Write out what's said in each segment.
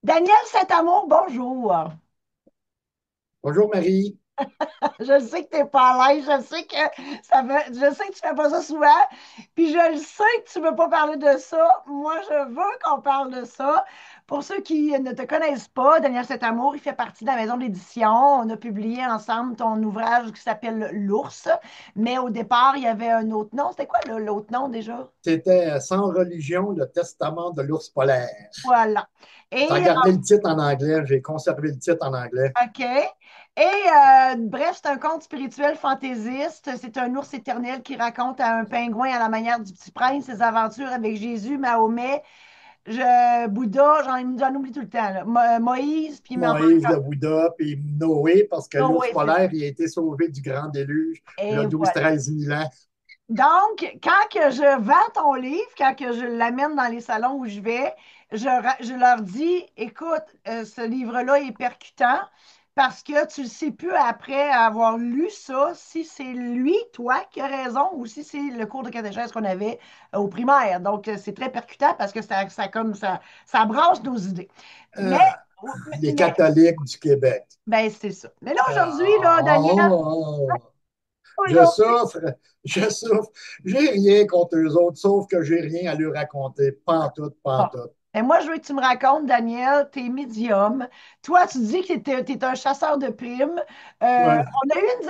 Daniel Saint-Amour, bonjour. Bonjour Marie. Je sais que tu n'es pas à l'aise, je sais que tu fais pas ça souvent, puis je le sais que tu ne veux pas parler de ça. Moi, je veux qu'on parle de ça. Pour ceux qui ne te connaissent pas, Daniel Saint-Amour, il fait partie de la maison d'édition. On a publié ensemble ton ouvrage qui s'appelle L'Ours, mais au départ, il y avait un autre nom. C'était quoi l'autre nom déjà? C'était Sans religion, le testament de l'ours polaire. Voilà. J'ai Et gardé le titre en anglais, j'ai conservé le titre en anglais. OK. Bref, c'est un conte spirituel fantaisiste. C'est un ours éternel qui raconte à un pingouin à la manière du Petit Prince ses aventures avec Jésus, Mahomet, Bouddha, j'en oublie tout le temps, là. Moïse, puis il m'en Moïse, manque le Bouddha, puis Noé, parce que un. Oh, l'ours oui, c'est ça. polaire, il a été sauvé du grand déluge, Et le voilà. 12-13 000 ans. Donc, quand que je vends ton livre, quand que je l'amène dans les salons où je vais, je leur dis, écoute, ce livre-là est percutant parce que tu ne sais plus après avoir lu ça si c'est lui, toi, qui a raison ou si c'est le cours de catéchèse qu'on avait au primaire. Donc, c'est très percutant parce que ça brasse nos idées. Euh, Mais, les mais, catholiques du Québec. ben, c'est ça. Mais là, aujourd'hui, là, Daniel, Oh, je aujourd'hui, souffre, je souffre. J'ai rien contre eux autres, sauf que j'ai rien à leur raconter. Pas en tout, pas en bon. tout. Et moi, je veux que tu me racontes, Daniel, t'es médium. Toi, tu dis que t'es un chasseur de primes. Ouais.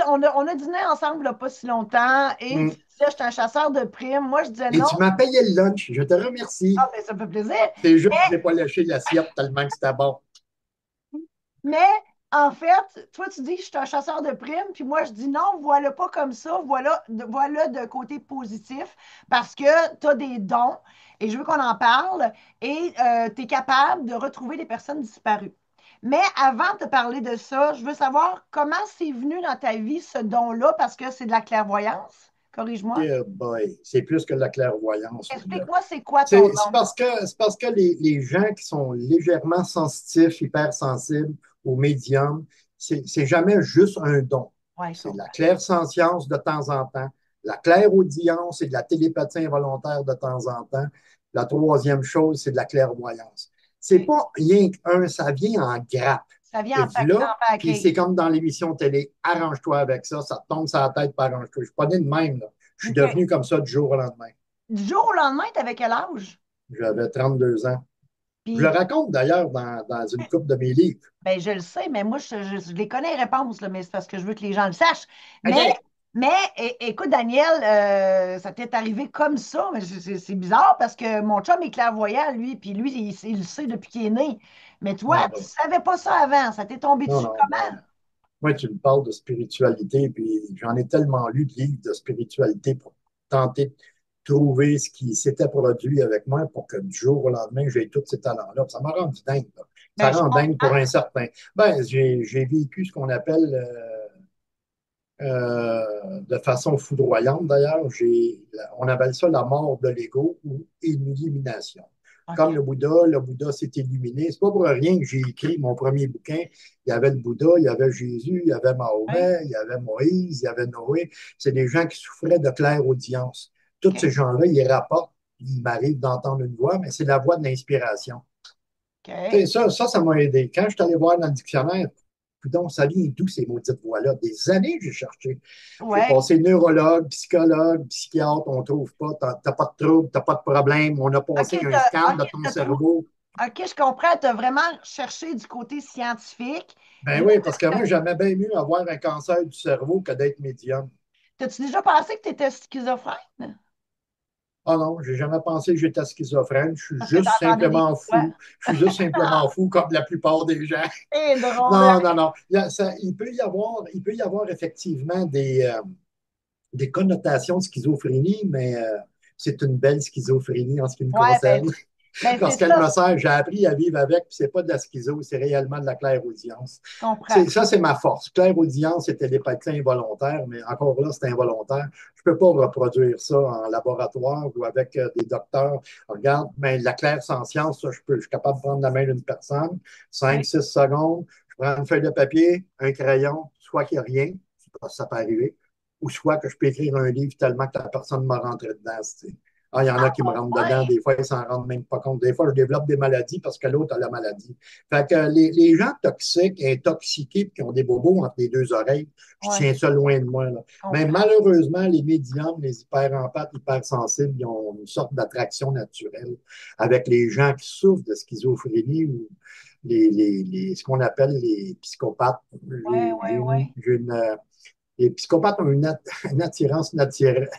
On a dîné ensemble il n'y a pas si longtemps et tu Mm. disais, je suis un chasseur de primes. Moi, je disais Et non. tu m'as payé le lunch, je te remercie. Ah, ben, ça me fait plaisir. C'est juste que je n'ai pas lâché l'assiette tellement que c'était bon. Mais en fait, toi, tu dis que je suis un chasseur de primes, puis moi, je dis non, voilà pas comme ça, voilà de côté positif, parce que tu as des dons, et je veux qu'on en parle, et tu es capable de retrouver des personnes disparues. Mais avant de te parler de ça, je veux savoir comment c'est venu dans ta vie ce don-là, parce que c'est de la clairvoyance. Corrige-moi. Yeah boy, c'est plus que de la clairvoyance. Explique-moi, c'est quoi ton C'est don? parce que les gens qui sont légèrement sensitifs, hypersensibles aux médiums, c'est jamais juste un don. Oui, je C'est de la comprends. clairsentience de temps en temps, de la clairaudience et de la télépathie involontaire de temps en temps. La troisième chose, c'est de la clairvoyance. C'est OK. pas rien qu'un, ça vient en grappe. Ça vient Et en là, puis paquet. c'est comme dans l'émission télé, arrange-toi avec ça, ça te tombe sur la tête, puis arrange-toi. Je suis pas né de même, là. Je suis OK. devenu comme ça du jour au lendemain. Du jour au lendemain, tu avais quel âge? J'avais 32 ans. Je le Puis raconte d'ailleurs dans une coupe de mes livres. ben, je le sais, mais moi, je les connais les réponses, là, mais c'est parce que je veux que les gens le sachent. Mais, OK. écoute, Daniel, ça t'est arrivé comme ça, mais c'est bizarre parce que mon chum est clairvoyant, lui, puis lui, il le sait depuis qu'il est né. Mais Ah, toi, tu ben, savais pas ça avant, ça t'est tombé non, dessus non, comment? ben, moi, tu me parles de spiritualité, puis j'en ai tellement lu de livres de spiritualité pour tenter de trouver ce qui s'était produit avec moi pour que du jour au lendemain, j'ai tous ces talents-là. Ça m'a rendu dingue, là. Ça Ben, je rend dingue pour comprends. un certain. Ben, j'ai vécu ce qu'on appelle de façon foudroyante d'ailleurs. On appelle ça la mort de l'ego ou une illumination. Comme OK. Le Bouddha s'est illuminé. C'est pas pour rien que j'ai écrit mon premier bouquin. Il y avait le Bouddha, il y avait Jésus, il y avait Oui, Mahomet, il y avait Moïse, il y avait Noé. C'est des gens qui souffraient de claire audience. Tous OK. ces gens-là, ils rapportent, il m'arrive d'entendre une voix, mais c'est la voix de l'inspiration. Tu sais, OK. ça m'a aidé. Quand je suis allé voir dans le dictionnaire, donc, ça vient d'où ces maudites voix-là? Des années que j'ai cherché. J'ai Ouais. passé neurologue, psychologue, psychiatre, on ne trouve pas, t'as pas de trouble, t'as pas de problème, on a passé un scan de ton cerveau. OK, je comprends. Tu as vraiment cherché du côté scientifique. Et Ben là, oui, parce que moi, j'aimais bien mieux avoir un cancer du cerveau que d'être médium. t'as-tu déjà pensé que tu étais schizophrène? Ah non, j'ai jamais pensé que j'étais schizophrène. Je suis Parce que tu juste entendais des simplement voix. fou. Je suis juste simplement fou comme la plupart des gens. C'est drôle. Non, non, non. Il peut y avoir effectivement des connotations de schizophrénie, mais c'est une belle schizophrénie en ce qui me Ouais, concerne. c'est Parce qu'elle ça, me sert, j'ai appris à vivre avec, puis c'est pas de la schizo, c'est réellement de la clairaudience. je comprends. Ça, c'est ma force. Clairaudience, c'est télépathie involontaire, mais encore là, c'est involontaire. Je peux pas reproduire ça en laboratoire ou avec des docteurs. Regarde, mais la clair-science, ça, je peux. Je suis capable de prendre la main d'une personne, cinq, OK. 6 secondes, je prends une feuille de papier, un crayon, soit qu'il n'y a rien, ça peut arriver, ou soit que je peux écrire un livre tellement que la personne m'a rentré dedans. Tu sais. Ah, il y en a qui me Oh, rentrent dedans, ouais. des fois, ils s'en rendent même pas compte. Des fois, je développe des maladies parce que l'autre a la maladie. Fait que les gens toxiques, intoxiqués, puis qui ont des bobos entre les deux oreilles, je Ouais, tiens ça loin de moi, là. je Mais comprends. malheureusement, les médiums, les hyperempathes, hypersensibles, ils ont une sorte d'attraction naturelle avec les gens qui souffrent de schizophrénie ou ce qu'on appelle les psychopathes. Ouais, ouais, ouais. Les psychopathes ont une attirance naturelle.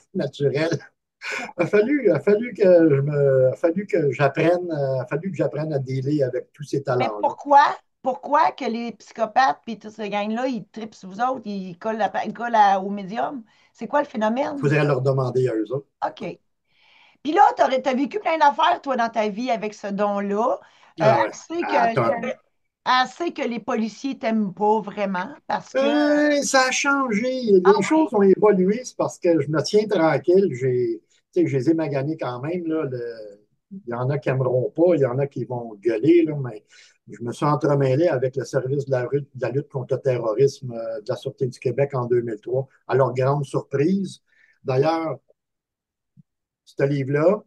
A fallu que j'apprenne, a fallu que j'apprenne à dealer avec tous ces Mais talents-là. pourquoi que les psychopathes puis toute cette gang-là, ils tripent sur vous autres, ils collent au médium? C'est quoi le Il phénomène? faudrait leur demander à eux autres. OK. Puis là, tu as vécu plein d'affaires, toi, dans ta vie avec ce don-là. Ah ouais. Assez Ah, assez que les policiers t'aiment pas vraiment parce que. ça a changé. Ah Les oui? choses ont évolué. C'est parce que je me tiens tranquille. Tu sais, je les ai maganés quand même. Là, il y en a qui n'aimeront pas, il y en a qui vont gueuler, là, mais je me suis entremêlé avec le service de la lutte contre le terrorisme de la Sûreté du Québec en 2003. À leur grande surprise. D'ailleurs, ce livre-là,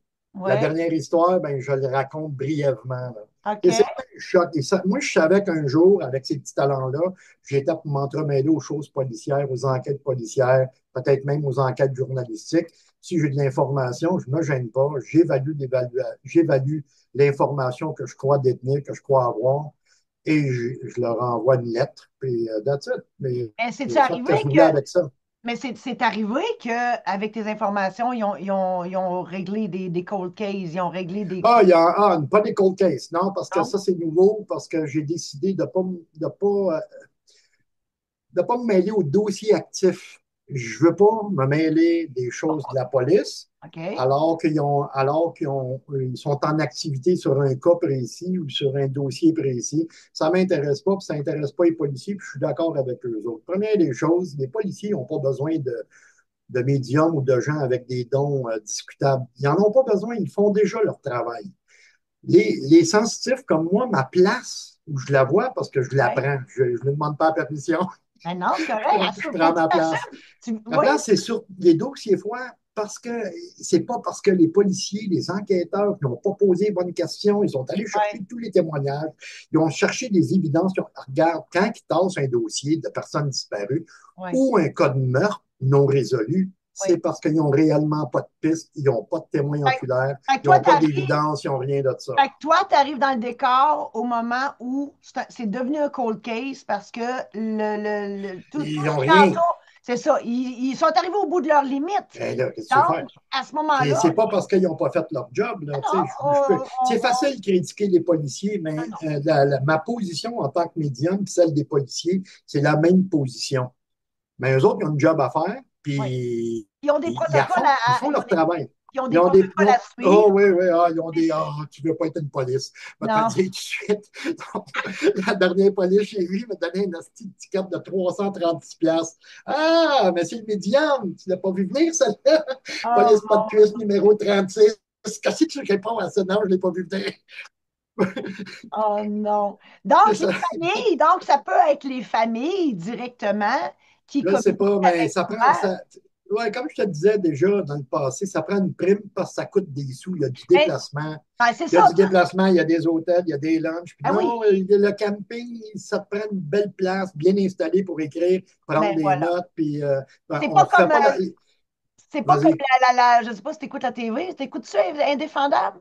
la Ouais. dernière histoire, ben, je le raconte brièvement, là. Et OK. c'est un choc. Moi, je savais qu'un jour, avec ces petits talents-là, j'étais pour m'entremêler aux choses policières, aux enquêtes policières, peut-être même aux enquêtes journalistiques. Si j'ai de l'information, je ne me gêne pas, j'évalue l'information que je crois détenir, que je crois avoir, et je leur envoie une lettre, puis that's it. Mais Mais c'est-tu j'ai fait arrivé ce que je que. voulais avec ça. Mais c'est arrivé qu'avec tes informations, ils ont réglé des cold cases, ils ont réglé des Ah, crimes. pas des cold cases. Non, parce que Non? ça, c'est nouveau, parce que j'ai décidé de pas me mêler aux dossiers actifs. Je veux pas me mêler des choses de Pourquoi? la police OK. ils sont en activité sur un cas précis ou sur un dossier précis. Ça m'intéresse pas, puis ça intéresse pas les policiers, puis je suis d'accord avec eux autres. Première des choses, les policiers n'ont pas besoin de médiums ou de gens avec des dons discutables. Ils n'en ont pas besoin, ils font déjà leur travail. Les sensitifs comme moi, ma place, où je la vois parce que je la Ouais. prends, je ne demande pas la permission, Mais non, c'est correct. je Faut prends que tu ma place. t'assumes. Ma Oui, place, c'est sur les dossiers froids parce que c'est pas parce que les policiers, les enquêteurs qui n'ont pas posé les bonnes questions, ils sont allés chercher oui, tous les témoignages, ils ont cherché des évidences. Regarde, quand ils tassent un dossier de personnes disparues oui, ou un cas de meurtre non résolu, c'est oui. parce qu'ils n'ont réellement pas de piste, ils n'ont pas de témoins Fait, oculaires, fait que ils toi, n'ont pas t'arrives. d'évidence, ils n'ont rien de ça. Fait que toi, tu arrives dans le décor au moment où c'est devenu un cold case parce que tout Ils ce n'ont qui rien. entoure, c'est ça. Ils sont arrivés au bout de leurs limites. Eh là, qu'est-ce que tu veux Donc, faire? à ce moment-là, C'est pas parce qu'ils n'ont pas fait leur job. ah Là, non, c'est facile de critiquer les policiers, ah mais non. ma position en tant que médium, celle des policiers, c'est la même position. Mais eux autres, ils ont un job à faire, Oui. puis Ils ont des protocoles ils font leur travail. ils ont Ils des ont des. protocoles à Oh suivre. oui, oui, ils ont des. Ah, tu ne veux pas être une police. Je vais te le Non. dire tout de suite. Donc, la dernière police chez lui m'a donné une petite ticket de 336$. Ah, mais c'est le médium. Tu ne l'as pas vu venir, celle-là? Oh Police pas de cuisse numéro 36. Qu'est-ce que tu réponds à ça? Non, je ne l'ai pas vu venir. oh non. C'est Donc, les ça. familles, donc ça peut être les familles directement qui Je ne sais communiquent pas, mais avec ça toi. prend. Ouais, comme je te disais déjà dans le passé, ça prend une prime parce que ça coûte des sous. Il y a du Mais, déplacement. ben, c'est Il y a ça. du déplacement, il y a des hôtels, il y a des lunchs. Puis Ah oui, non, le camping, ça te prend une belle place, bien installée pour écrire, prendre ben des voilà. notes. Puis ben, C'est on pas ne fait comme pas. c'est pas comme Vas-y. je sais pas si tu écoutes la TV, tu écoutes ça, Indéfendable?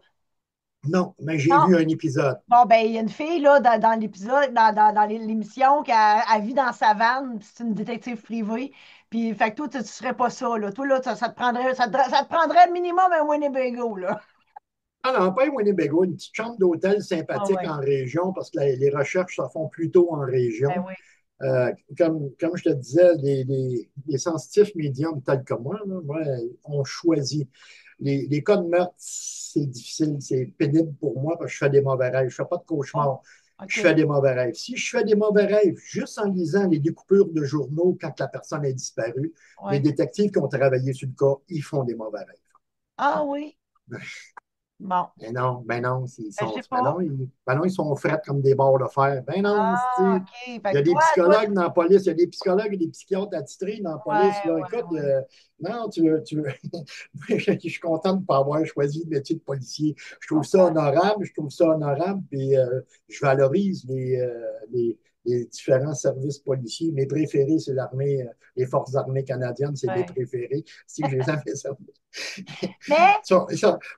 Non, mais j'ai Non. vu un épisode. Bon, ben, il y a une fille là, dans l'épisode, dans l'émission, qui elle vit dans sa vanne, puis c'est une détective privée. Puis, fait que toi, tu serais pas ça, là. Toi, là, ça te prendrait, ça te prendrait minimum un Winnebago, là. Ah non, pas un Winnebago, une petite chambre d'hôtel Ah sympathique ouais. en région, parce que les recherches se font plutôt en Ben région. oui. Comme je te disais, les sensitifs médiums tels que moi, on choisit. Les cas de meurtre, c'est difficile, c'est pénible pour moi parce que je fais des mauvais rêves. Je ne fais pas de Bon, cauchemars. Je OK. fais des mauvais rêves. Si je fais des mauvais rêves juste en lisant les découpures de journaux quand la personne est disparue, les Ouais. détectives qui ont travaillé sur le cas, ils font des mauvais rêves. Ah oui. Bon, Ben non, ben, je sais ben pas. ben non, ils sont frets comme des barres de fer. Ben non, Ah, c'est- OK. il Fait y a que des toi, psychologues dans la police, il y a des psychologues et des psychiatres attitrés dans la police. ouais, Là. ouais, Écoute, ouais. non, je suis content de ne pas avoir choisi le métier de policier. Je Je trouve ça comprends. honorable, puis je valorise les différents services policiers. Mes préférés, c'est l'armée, les forces armées canadiennes, c'est mes Ouais. préférés. Si je les avais Mais,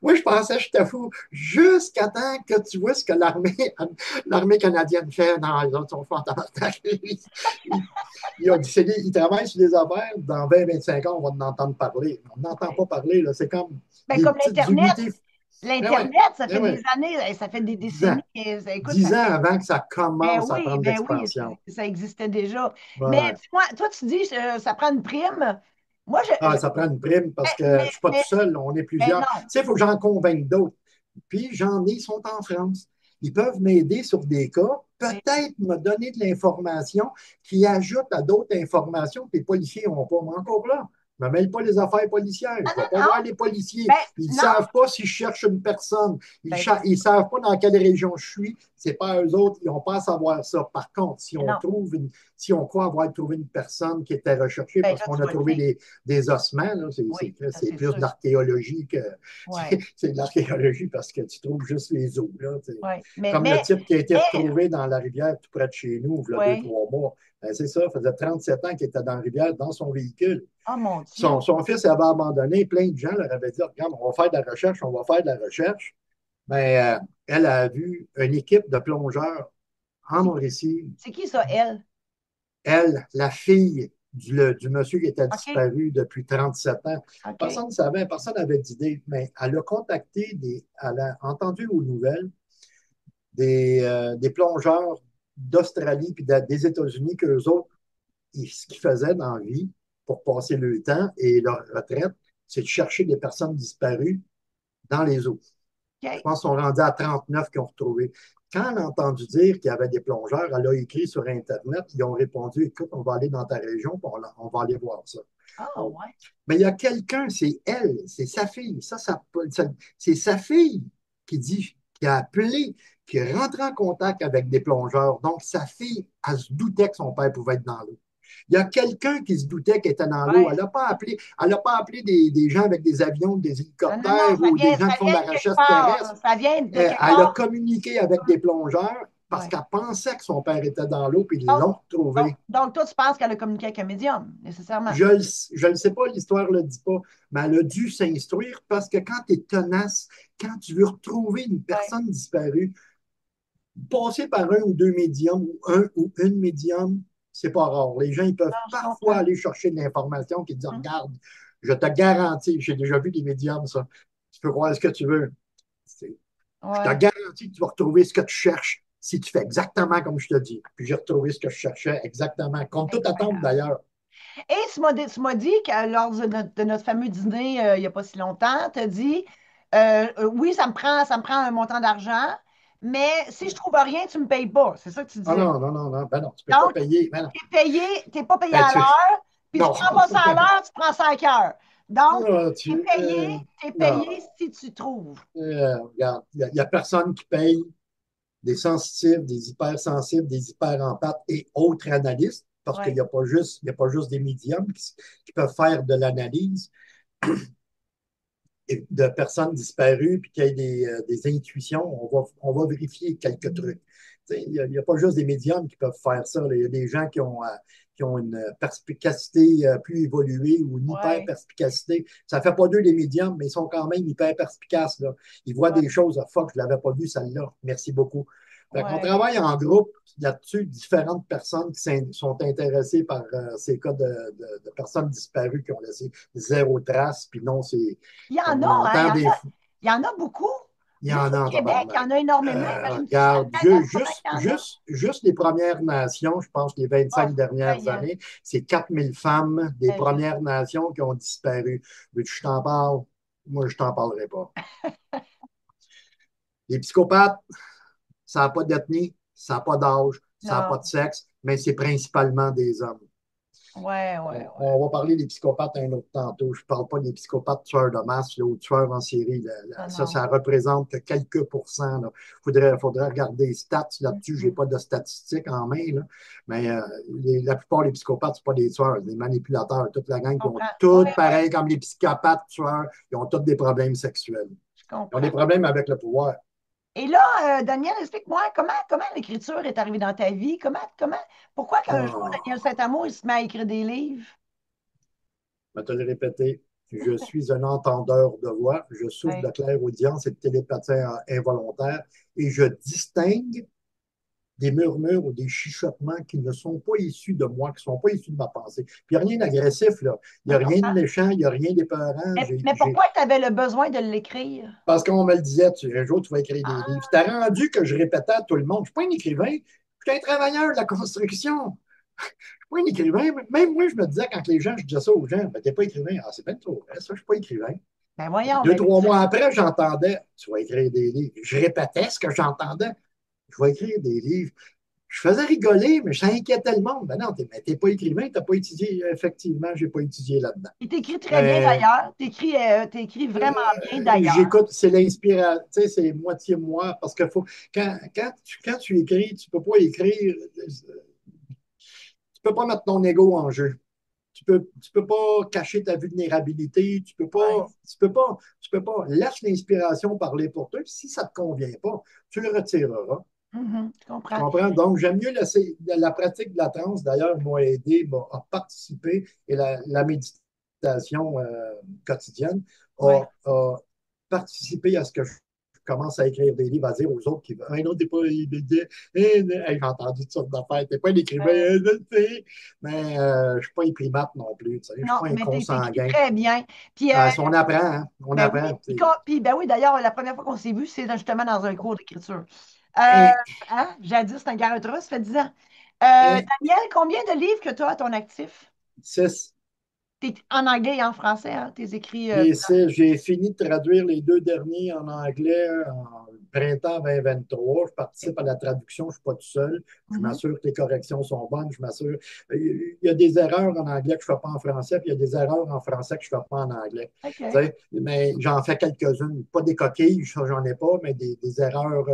moi, je pensais que j'étais fou jusqu'à temps que tu vois ce que l'armée canadienne fait. Non, les autres sont fantastiques. Ils travaillent sur des affaires. Dans 20-25 ans, on va en entendre parler. On n'entend ouais. pas parler. Là. C'est comme Ben, des comme petites l'Internet. unités. Eh ouais, L'Internet, ça eh fait des ouais, années, ça fait des 10 ans. décennies. Écoute, 10 ça ans fait. avant que ça commence à prendre de Ben oui, l'expansion. ça existait déjà. Mais Ouais. dis-moi, toi, tu dis ça prend une prime. Moi, Ah, ça prend une prime parce que je mais, ne suis pas tout mais, seul, on est mais plusieurs. Tu non. sais, il faut que j'en convainque d'autres. Puis j'en ai, ils sont en France. Ils peuvent m'aider sur des cas, Oui. peut-être me donner de l'information qui ajoute à d'autres informations que les policiers n'ont pas. Mais encore là, je ne me mêle pas les affaires policières. Je Ah ne vais pas non, voir non. les policiers. Ben, Ils ne non. savent pas si je cherche une personne. Ben, Ils ne savent pas dans quelle région je suis. Ce n'est pas eux autres. Ils n'ont pas à savoir ça. Par contre, non. si on croit avoir trouvé une personne qui était recherchée Ben parce là, qu'on tu a vas le trouvé dire. des ossements, là, Oui, ça, c'est c'est plus de sûr. l'archéologie que Oui, c'est de l'archéologie parce que tu trouves juste les os. Là, oui. comme le type qui a été Mais, retrouvé dans la rivière tout près de chez nous, il y a deux, oui. trois mois. Ben, c'est ça, ça faisait 37 ans qu'il était dans la rivière, dans son véhicule. Oh mon Dieu. Son fils avait abandonné, plein de gens leur avaient dit, regarde, on va faire de la recherche, on va faire de la recherche. Mais elle a vu une équipe de plongeurs en C'est Mauricie. c'est qui ça, elle? Elle, la fille du monsieur qui était OK, disparu depuis 37 ans. OK. Personne ne savait, personne n'avait d'idée, mais elle a elle a entendu aux nouvelles des plongeurs d'Australie puis des États-Unis qu'eux autres, ce qu'ils faisaient dans la vie pour passer le temps et leur retraite, c'est de chercher des personnes disparues dans les eaux. Je OK. pense qu'ils sont rendus à 39 qui ont retrouvé. Quand elle a entendu dire qu'il y avait des plongeurs, elle a écrit sur Internet, ils ont répondu, écoute, on va aller dans ta région, on va aller voir ça. Ah, Bon. ouais. Mais il y a quelqu'un, c'est elle, c'est sa fille. C'est sa fille qui dit, qui a appelé, qui est rentrée en contact avec des plongeurs. Donc, sa fille, elle se doutait que son père pouvait être dans l'eau. Il y a quelqu'un qui se doutait qu'elle était dans l'eau. Ouais. Elle n'a pas appelé des gens avec des avions, des Non, non, non, hélicoptères ou des gens ça qui font de vient la de quelque recherche part. terrestre. Ça vient de quelque Elle a part. communiqué avec des plongeurs parce Ouais. qu'elle pensait que son père était dans l'eau, puis ils Donc, l'ont retrouvé. toi, tu penses qu'elle a communiqué avec un médium, nécessairement. Je le sais pas, l'histoire ne le dit pas, mais elle a dû s'instruire parce que quand tu es tenace, quand tu veux retrouver une Ouais. personne disparue, passer par un ou deux médiums ou un ou une médium, c'est pas rare. Les gens, ils peuvent Non, je parfois comprends. aller chercher de l'information qui disent, Hum. regarde, je te garantis, j'ai déjà vu des médiums, ça. Tu peux croire ce que tu veux. Je te Ouais. garantis que tu vas retrouver ce que tu cherches si tu fais exactement comme je te dis. Puis j'ai retrouvé ce que je cherchais exactement, contre toute attente Incroyable. d'ailleurs. Et tu m'as dit que lors de notre fameux dîner, il n'y a pas si longtemps, tu as dit oui, ça me prend un montant d'argent, mais si je trouve rien, tu ne me payes pas. C'est ça que tu Ah disais. non, non, non, non, ben non, tu ne peux pas Donc, payer. Ben non. t'es pas payé Ben, à l'heure, puis tu non, prends pas ça à l'heure, tu prends ça à cœur. Donc, Ah, t'es non, payé si tu trouves. regarde, il n'y a personne qui paye des sensitifs, des hypersensibles, des hyperempathes et autres analystes, parce qu'il Oui, n'y a pas juste, il y a pas juste des médiums qui peuvent faire de l'analyse de personnes disparues, puis qu'il y ait des intuitions. On va vérifier quelques trucs. Il n'y a pas juste des médiums qui peuvent faire ça. Là. Il y a des gens qui ont une perspicacité plus évoluée ou une oui, hyper-perspicacité. Ça ne fait pas d'eux des médiums, mais ils sont quand même hyper-perspicaces. Là. Ils voient oui, des choses. Ah, fuck, je ne l'avais pas vu, celle-là. Merci beaucoup. Fait qu'on oui. travaille en groupe là-dessus, différentes personnes qui sont intéressées par ces cas de personnes disparues qui ont laissé zéro trace. Puis non, c'est Il y en on a, hein, entend des. il y en a beaucoup. Il y Juste en a au en Québec, il y tabarnak. en a énormément. Imagine-tu sur la Regarde, planète comment il y en a? juste les Premières Nations, je pense, les Ah, 25 c'est dernières effrayant. années, c'est 4000 femmes des Ben, je Premières sais. Nations qui ont disparu. Mais je t'en parle? Moi, je t'en parlerai pas. Les psychopathes, ça n'a pas d'ethnie, ça n'a pas d'âge, ça n'a pas Non, de sexe, mais c'est principalement des hommes. Ouais, ouais, ouais. On va parler des psychopathes un autre tantôt. Je ne parle pas des psychopathes tueurs de masse là, ou tueurs en série. Non, non. Ça représente que quelques pourcents. Faudrait regarder les stats là-dessus. Je n'ai Mhm. pas de statistiques en main, là. Mais la plupart des psychopathes, ce pas des tueurs, des manipulateurs. Toute la gang Je qui ont comprends. tous, Oui, oui, pareil comme les psychopathes tueurs, ils ont tous des problèmes sexuels. je Ils ont des comprends. problèmes avec le pouvoir. Et là, Daniel, explique-moi comment l'écriture est arrivée dans ta vie? Pourquoi qu'un jour, Daniel Ah. Saint-Amour, il se met à écrire des livres? Je vais te le répéter. Je suis un entendeur de voix. Je souffre Oui. de clairaudience et de télépathie involontaire et je distingue des murmures ou des chuchotements qui ne sont pas issus de moi, qui ne sont pas issus de ma pensée. Puis il n'y a rien d'agressif, là. Il n'y Je a rien de comprends. méchant, il n'y a rien d'épeurant. Mais pourquoi tu avais le besoin de l'écrire? Parce qu'on me le disait, un jour, tu vas écrire des livres. Ah, C'était rendu que je répétais à tout le monde. Je ne suis pas un écrivain, je suis un travailleur de la construction. Je ne suis pas un écrivain. Même moi, je me disais, quand les gens, je disais ça aux gens, ben, t'es pas écrivain. Ah, c'est bien trop vrai, ça, je ne suis pas écrivain. ben voyons, Deux, ben, trois mois après, j'entendais, tu vas écrire des livres. Je répétais ce que j'entendais. Je vais écrire des livres. Je faisais rigoler, mais ça inquiétait le monde. Ben non, t'es pas écrivain, t'as pas étudié. Effectivement, j'ai pas étudié là-dedans. il t'écrit très bien Mais d'ailleurs. T'écris vraiment bien d'ailleurs. j'écoute, c'est l'inspiration, tu sais, c'est moitié moi, parce que faut, quand tu écris, tu peux pas écrire, tu peux pas mettre ton ego en jeu. Tu peux pas cacher ta vulnérabilité, Ouais. tu peux pas. Laisse l'inspiration parler pour toi. Puis si ça te convient pas, tu le retireras. Mhm, je Tu comprends. comprends? Donc, j'aime mieux laisser la pratique de la transe, d'ailleurs, m'a aidé à participer et la méditation quotidienne Ouais. a participé à ce que je commence à écrire des livres, à dire aux autres qui veulent, hey, non, t'es pas, hey, j'ai entendu toutes sortes d'affaires, t'es pas un écrivain, Ouais. je le sais, mais je suis pas imprimate non plus, tu sais, je suis Non, pas un mais t'écris consanguin. très bien. Puis, Ah, si on apprend, hein, on ben oui, apprend. ben oui, d'ailleurs, la première fois qu'on s'est vu, c'est justement dans un cours d'écriture. Euh, Et, hein? Jadis, c'est un garde-robe, ça fait 10 ans. et, Daniel, combien de livres que tu as à ton actif? c'est T'es en anglais et en français, hein? Tes écrits. J'ai fini de traduire les deux derniers en anglais en printemps 2023. Je participe à la traduction, je ne suis pas tout seul. Je Mhm. m'assure que les corrections sont bonnes. Je m'assure. Il y a des erreurs en anglais que je ne fais pas en français, puis il y a des erreurs en français que je ne fais pas en anglais. Tu OK. sais, mais j'en fais quelques-unes. Pas des coquilles, ça, j'en ai pas, mais des erreurs.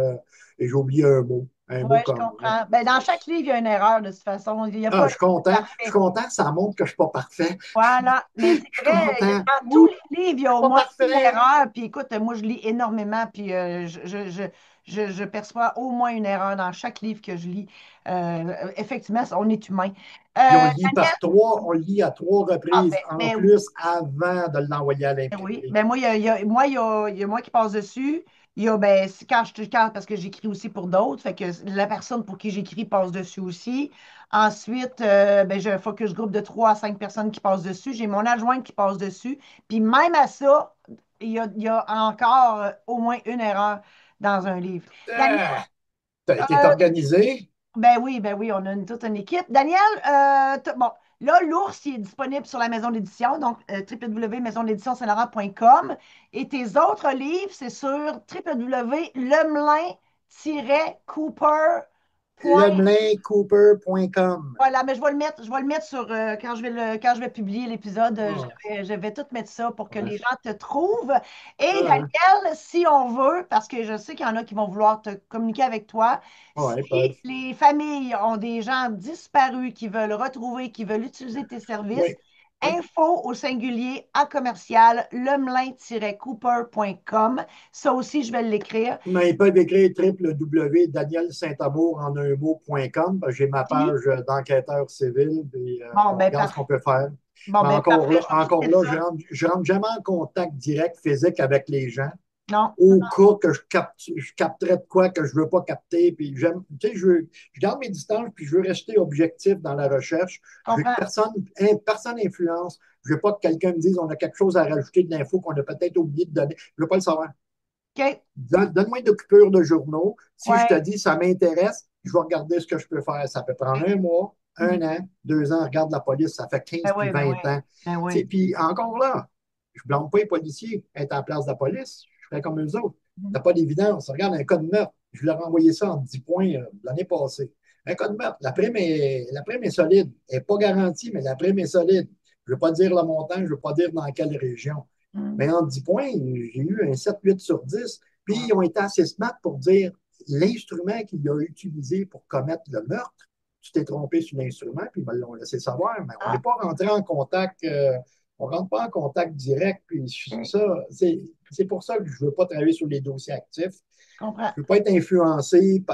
Et j'ai oublié un mot. Un Oui, mot je comme. comprends. Ben, dans chaque livre, il y a une erreur de toute façon. Il n'y a Ah, pas je de suis content. Je suis parfait. content. Ça montre que je ne suis pas parfait. Voilà. Mais Je c'est suis vrai, content. dans tous Oui, les livres, il y je a suis au pas moins une parfait. erreur. Puis écoute, moi, je lis énormément, puis je perçois au moins une erreur dans chaque livre que je lis. Effectivement, on est humain. Puis Daniel, on le lit à trois ah, reprises en ben oui. plus avant de l'envoyer à Oui, l'imprimerie. ben moi, il y a moi qui passe dessus. Il y a, ben, parce que j'écris aussi pour d'autres, fait que la personne pour qui j'écris passe dessus aussi. Ensuite, ben, j'ai un focus group de 3 à 5 personnes qui passent dessus. J'ai mon adjointe qui passe dessus. Puis même à ça, il y a encore au moins une erreur dans un livre. Daniel, Ah, t'as été euh, organisé? ben oui, on a toute une équipe. Daniel, bon, là, l'ours, il est disponible sur la maison d'édition, donc www.maisondéditionsaint-laurent.com. Et tes autres livres, c'est sur www.lemelin-cooper.com. Lemelicooper.com. Voilà, mais je vais le mettre sur quand je vais publier l'épisode, Ah, je vais tout mettre ça pour que ouais. les gens te trouvent. Et Ah, Daniel, si on veut, parce que je sais qu'il y en a qui vont vouloir te communiquer avec toi, si ouais, peuvent. les familles ont des gens disparus qui veulent retrouver, qui veulent utiliser tes services, Oui, oui. info au singulier à commercial lemelin-cooper.com. Ça aussi, je vais l'écrire. Mais ils peuvent écrire www.danielsaintamour en un mot.com. J'ai ma Puis, page d'enquêteur civil, puis bon, on ben, regarde ce qu'on peut faire. bon, Mais ben, parfait, je vais tout encore mettre là, ça. je rentre jamais en contact direct physique avec les gens. Non, Au cas que je capterais de quoi que je ne veux pas capter. Puis tu sais, je garde mes distances, puis je veux rester objectif dans la recherche. je Je veux que comprends. personne influence. Je ne veux pas que quelqu'un me dise on a quelque chose à rajouter de l'info qu'on a peut-être oublié de donner. Je ne veux pas le savoir. OK. Donne-moi une coupure de journaux. Si je te Ouais. dis ça m'intéresse, je vais regarder ce que je peux faire. Ça peut prendre un mois, un Mhm. an, 2 ans. Regarde la police, ça fait Ben 15 puis oui, ben oui. 20 ans. Ben Tu sais, oui. puis encore là, je ne blâme pas les policiers. Être à la place de la police, je ferais comme eux autres. Mhm. T'as pas d'évidence. Regarde un cas de meurtre. Je leur ai envoyé ça en 10 points l'année passée. Un cas de meurtre, la prime est solide. Elle n'est pas garantie, mais la prime est solide. Je ne veux pas dire le montant, je ne veux pas dire dans quelle région. Hmm. Mais en 10 points, j'ai eu un 7-8 sur 10. Puis Ouais. ils ont été assez smart pour dire l'instrument qu'il a utilisé pour commettre le meurtre, tu t'es trompé sur l'instrument, puis ils me l'ont laissé savoir, mais on n'est Ah, pas rentré en contact, on ne rentre pas en contact direct. Puis ok. ça, c'est pour ça que je ne veux pas travailler sur les dossiers actifs. Je comprends. Je ne veux pas être influencé.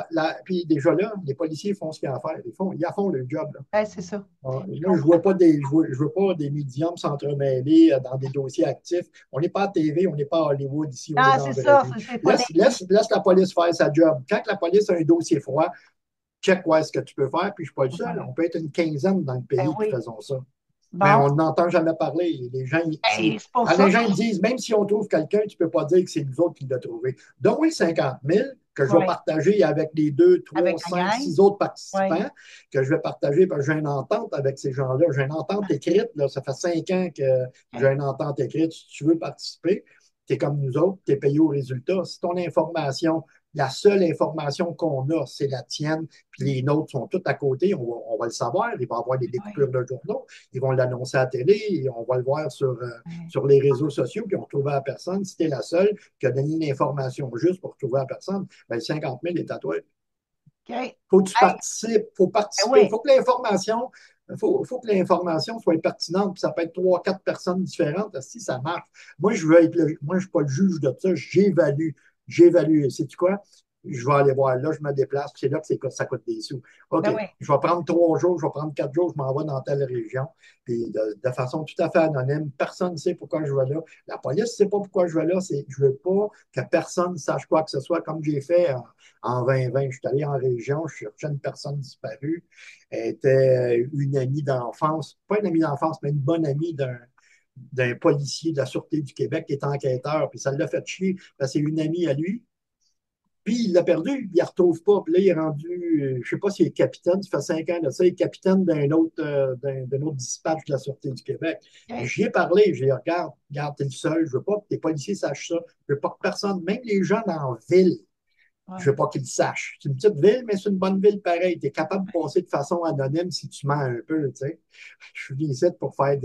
Puis déjà là, les policiers font ce qu'ils ont à faire. Ils font le job. Là. Ouais, c'est ça. Moi, Je je ne comprends. veux pas je veux pas des médiums s'entremêler dans des dossiers actifs. On n'est pas à TV, on n'est pas à Hollywood ici, on est Ah, dans c'est la vraie ça, vie. c'est pas des. Laisse la police faire sa job. Quand la police a un dossier froid, check quoi est-ce que tu peux faire, puis je ne suis pas le seul. Ouais. On peut être une quinzaine dans le Ben pays qui oui. faisons ça. Mais Bon. on n'entend jamais parler. Ben, c'est pour Quand ça les que. gens me disent, même si on trouve quelqu'un, tu ne peux pas dire que c'est nous autres qui l'avons trouvé. Donne-moi 50 000 que je vais Ouais. partager avec les 2, 3, Avec la 5, gang. 6 autres Ouais. participants, que je vais partager parce que j'ai une entente avec ces gens-là. J'ai une entente écrite. Là, ça fait 5 ans que j'ai OK. une entente écrite. Si tu veux participer, tu es comme nous autres, tu es payé au résultat. Si ton information, la seule information qu'on a, c'est la tienne, puis les nôtres sont toutes à côté, on va le savoir. Il va y avoir des Ouais. découpures de journaux, ils vont l'annoncer à la télé, et on va le voir Ouais. sur les réseaux sociaux, puis on ne trouve la personne. Si tu es la seule qui a donné une information juste pour trouver la personne, ben, le 50 000 est à toi. OK. Hey, Faut que tu participes, faut ben participer. oui. Faut que l'information soit pertinente, puis ça peut être trois, quatre personnes différentes, si ça marche. Moi, je veux être moi, je ne suis pas le juge de ça, j'évalue. Sais-tu quoi? Je vais aller voir là, je me déplace, puis c'est là que ça coûte des sous. OK, Ben oui. je vais prendre 3 jours, je vais prendre 4 jours, je m'en vais dans telle région, puis de façon tout à fait anonyme, personne ne sait pourquoi je vais là. La police ne sait pas pourquoi je vais là, je ne veux pas que personne sache quoi que ce soit, comme j'ai fait en 2020. Je suis allé en région, je cherchais une personne disparue. Elle était une amie d'enfance, pas une amie d'enfance, mais une bonne amie d'un policier de la Sûreté du Québec qui est enquêteur. Puis ça l'a fait chier, parce que c'est une amie à lui. Puis il l'a perdu, il ne la retrouve pas. Puis là, il est rendu, je ne sais pas s'il est capitaine, ça fait 5 ans de ça, il est capitaine d'un autre dispatch de la Sûreté du Québec. OK. J'y ai parlé, j'ai dit, regarde, t'es le seul, je ne veux pas que tes policiers sachent ça, je ne veux pas que personne, même les gens dans la ville, je Ouais. veux pas qu'ils le sachent. C'est une petite ville, mais c'est une bonne ville pareil. Tu es capable de passer de façon anonyme si tu mens un peu, tu sais. Je suis venu ici pour faire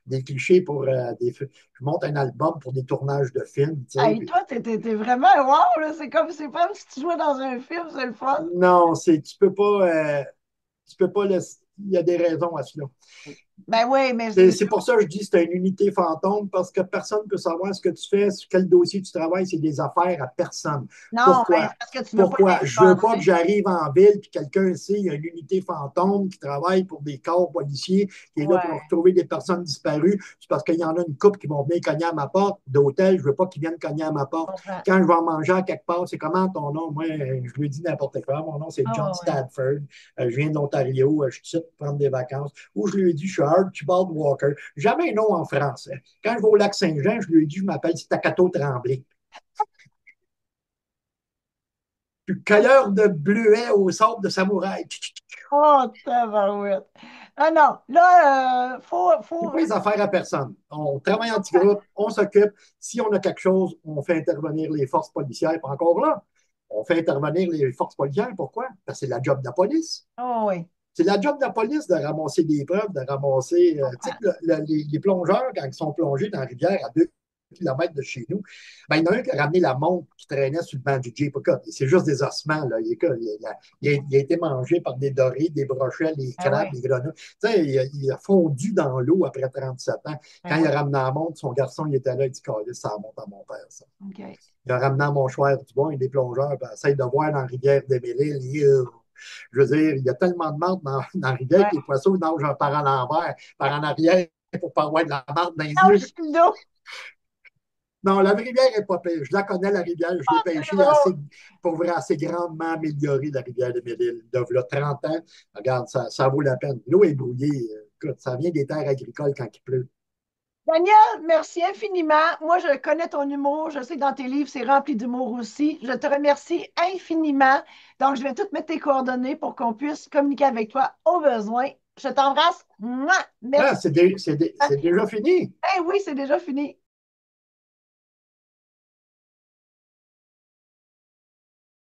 des clichés pour je monte un album pour des tournages de films, tu sais. Hey, toi, t'es vraiment wow, là. C'est comme si tu jouais dans un film, c'est le fun. Non, tu peux pas il y a des raisons à cela. Ben oui, mais C'est pour ça que je dis que c'est une unité fantôme, parce que personne ne peut savoir ce que tu fais, sur quel dossier tu travailles, c'est des affaires à personne. non, mais Pourquoi? c'est parce que tu veux pas Pourquoi? Je ne veux pas que l'influencer. j'arrive en ville et quelqu'un sait il y a une unité fantôme qui travaille pour des corps policiers, qui est là pour Ouais, retrouver des personnes disparues. C'est parce qu'il y en a une couple qui vont venir cogner à ma porte d'hôtel. Je ne veux pas qu'ils viennent cogner à ma je porte. comprends. Quand je vais en manger à quelque part, c'est comment ton nom? Moi, je lui dis n'importe quoi. Mon nom, c'est John Ah ouais. Stadford. Je viens de l'Ontario. Je suis ici pour prendre des vacances. Ou je lui ai dit, je suis Archibald Walker. Jamais un nom en français. Quand je vais au lac Saint-Jean, je lui ai dit, je m'appelle Staccato Tremblay. Je suis cueilleur de bleuets au sable de samouraï. Oh, tabarouette. Ah non, là, C'est faut. pas les affaires à personne. On travaille en petit groupe, on s'occupe. Si on a quelque chose, on fait intervenir les forces policières. Puis encore là, on fait intervenir les forces policières. Pourquoi? Parce que c'est la job de la police. Oh oui, C'est la job de la police de ramasser des preuves, de ramasser. je Tu sais, comprends. les plongeurs, quand ils sont plongés dans la rivière à 2 kilomètres de chez nous, ben, il y en a un qui a ramené la montre qui traînait sur le banc du Jeep. C'est juste des ossements. Là. Il a été mangé par des dorés, des brochets, les Ah oui, crabes, les grenouilles. Tu sais, il a fondu dans l'eau après 37 ans. ben Quand il oui. a ramené la montre, son garçon, il était là, il dit, Calisse, ça remonte à mon père, ça. OK. Il a ramené à mon choix du bon, et des plongeurs, ben, essaye de voir dans la rivière des Mélisses. Je veux dire, il y a tellement de marde dans la rivière Ouais. que les poissons nagent par en l'envers, par en arrière, pour pas avoir de la marde dans les Non, je yeux. suis là. Non, la rivière n'est pas pire. Je la connais, la rivière. Je l'ai C'est pêchée drôle. pour vrai, assez grandement améliorée, la rivière de Mille-Îles. Il 30 ans, regarde, ça vaut la peine. L'eau est brouillée. Écoute, ça vient des terres agricoles quand il pleut. Daniel, merci infiniment. Moi, je connais ton humour. Je sais que dans tes livres, c'est rempli d'humour aussi. Je te remercie infiniment. Donc, je vais toutes mettre tes coordonnées pour qu'on puisse communiquer avec toi au besoin. Je t'embrasse. Mouah! Ah, Merci. c'est déjà fini. Eh oui, c'est déjà fini.